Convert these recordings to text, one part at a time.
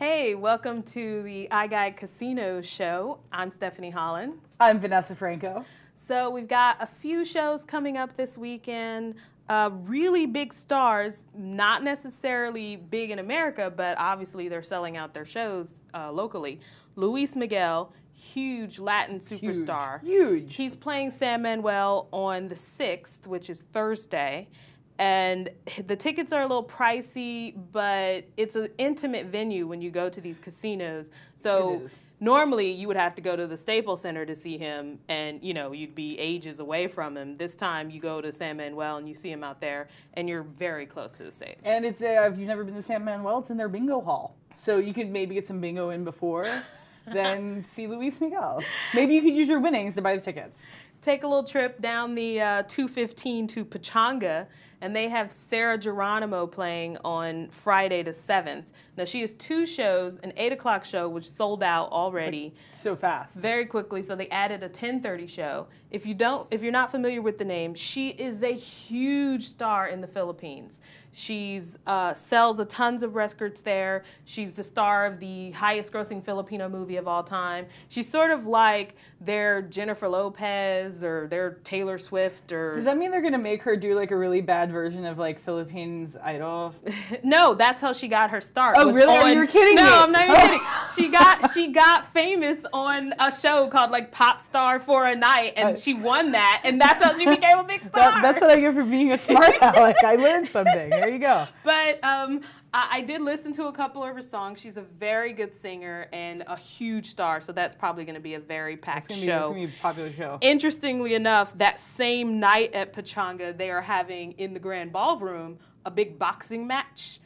Hey, welcome to the iGUIDE Casino show. I'm Stephanie Holland. I'm Vanessa Franco. So we've got a few shows coming up this weekend. Really big stars, not necessarily big in America, but obviously they're selling out their shows locally. Luis Miguel, huge Latin superstar. Huge. He's playing San Manuel on the 6th, which is Thursday. And the tickets are a little pricey, but it's an intimate venue when you go to these casinos. So normally you would have to go to the Staples Center to see him, and you'd be ages away from him. This time you go to San Manuel and you see him out there, and you're very close to the stage. And it's if you've never been to San Manuel, it's in their bingo hall. So you could maybe get some bingo in before, then see Luis Miguel. Maybe you could use your winnings to buy the tickets. Take a little trip down the 215 to Pachanga, and they have Sarah Geronimo playing on Friday the 7th. Now, she has two shows, an 8 o'clock show, which sold out already. So fast. Very quickly, so they added a 10:30 show. If you're not familiar with the name, she is a huge star in the Philippines. She's sells a tons of records there. She's the star of the highest grossing Filipino movie of all time. She's sort of like their Jennifer Lopez or their Taylor Swift. Or Does that mean they're going to make her do like a really bad version of like Philippines Idol? No, that's how she got her start. Oh, really? Are you kidding me? No, I'm not even kidding. She got famous on a show called like Pop Star for a Night, and she won that, and that's how she became a big star. That's what I get for being a smart aleck. I learned something. There you go. But I did listen to a couple of her songs. She's a very good singer and a huge star, so that's probably going to be a very packed show. It's going to be a popular show. Interestingly enough, that same night at Pachanga, they are having in the Grand Ballroom a big boxing match.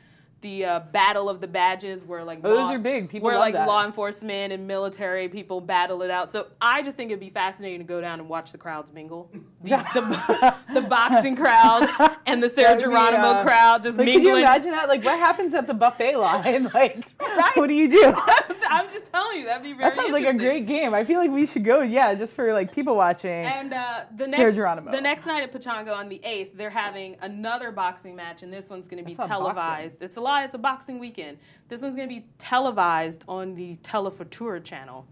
The Battle of the Badges, where like those are big. People where love that. Law enforcement and military people battle it out. So I just think it'd be fascinating to go down and watch the crowds mingle. The boxing crowd and the Sarah Geronimo crowd just mingling. Can you imagine that? Like, what happens at the buffet line? Like, right? What do you do? I'm just telling you, that'd be very. That sounds like a great game. I feel like we should go. Yeah, just for like people watching. And Sarah Geronimo. The next night at Pachanga on the 8th, they're having another boxing match, and this one's going to be televised. It's a boxing weekend. This one's going to be televised on the Telefutura channel.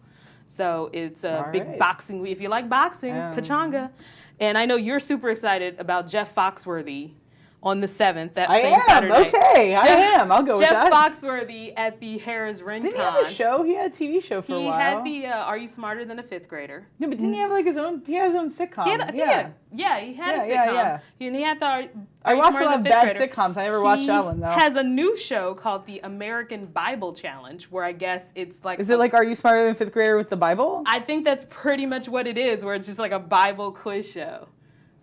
So it's a big boxing week. If you like boxing, Pachanga. And I know you're super excited about Jeff Foxworthy on the 7th, that same Saturday. Okay, I am. I'll go with that. Jeff Foxworthy at the Harris Rincon. Didn't he have a show? He had a TV show for a while. He had the Are You Smarter Than a Fifth Grader? No, but didn't he have like his own? He had his own sitcom. He had a sitcom. Yeah. And he had the. I watched a lot of bad sitcoms. I never watched that one though. He has a new show called the American Bible Challenge, where I guess it's like. Is it like Are You Smarter Than a Fifth Grader with the Bible? I think that's pretty much what it is, where it's just like a Bible quiz show.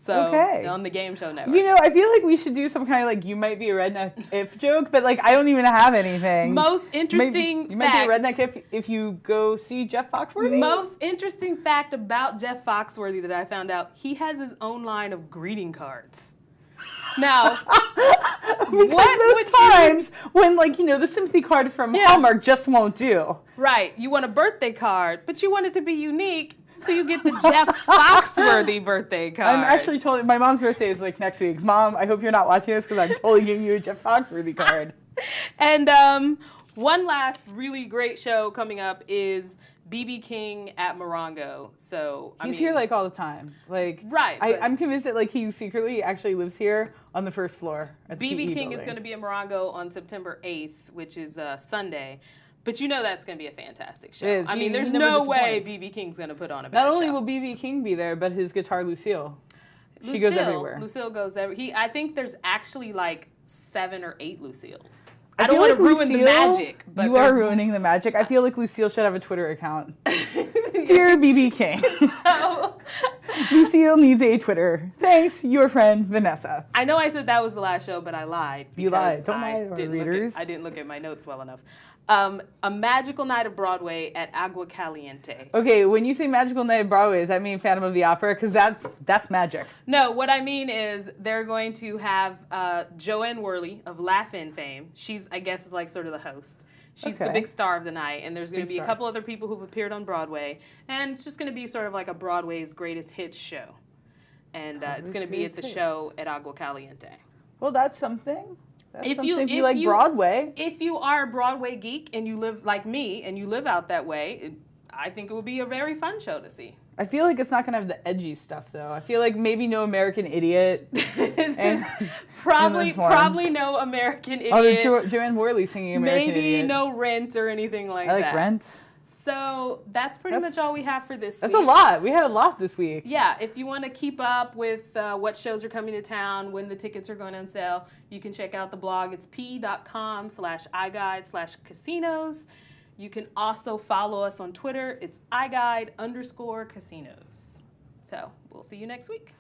So, on the Game Show Network. You know, I feel like we should do some kind of like, you might be a redneck if joke, but like, I don't even have anything. Most interesting You might be a redneck if you go see Jeff Foxworthy? Most interesting fact about Jeff Foxworthy that I found out, he has his own line of greeting cards. Now, because those times when, like, the sympathy card from Hallmark just won't do. Right. You want a birthday card, but you want it to be unique. So you get the Jeff Foxworthy birthday card. I'm actually totally, my mom's birthday is like next week. Mom, I hope you're not watching this because I'm totally giving you a Jeff Foxworthy card. And one last really great show coming up is BB King at Morongo. So He's here like all the time. Like, right. I'm convinced that like he secretly actually lives here on the first floor at the BB PE King building. is going to be at Morongo on September 8th, which is Sunday. But that's going to be a fantastic show. It is. I mean, there's no way BB King's going to put on a bad show. Not only will BB King be there, but his guitar Lucille. She goes everywhere. Lucille goes everywhere. I think there's actually like 7 or 8 Lucilles. I don't want to ruin the magic. But you are ruining the magic. I feel like Lucille should have a Twitter account. Dear BB King. Lucille needs a Twitter. Thanks, your friend, Vanessa. I know I said that was the last show, but I lied. You lied. Don't lie to our readers. I didn't look at my notes well enough. A Magical Night of Broadway at Agua Caliente. Okay, when you say Magical Night of Broadway, does that mean Phantom of the Opera? Because that's magic. No, what I mean is they're going to have Joanne Worley of Laugh-In fame. She's, I guess, is like sort of the host. She's the big star of the night, and there's going to be a couple other people who've appeared on Broadway, and it's just going to be sort of like a Broadway's greatest hits show. And it's going to be at the show at Agua Caliente. Well, that's something. That's if you like Broadway. If you are a Broadway geek and you live like me and you live out that way, I think it would be a very fun show to see. I feel like it's not going to have the edgy stuff, though. I feel like maybe No American Idiot. And probably no American Idiot. Oh, Joanne Worley singing American Idiot. Maybe no Rent or anything like that. I like Rent. So that's pretty much all we have for this week. That's a lot. We had a lot this week. Yeah, if you want to keep up with what shows are coming to town, when the tickets are going on sale, you can check out the blog. It's p.com/iGuide/casinos. You can also follow us on Twitter. It's iGuide_casinos. So we'll see you next week.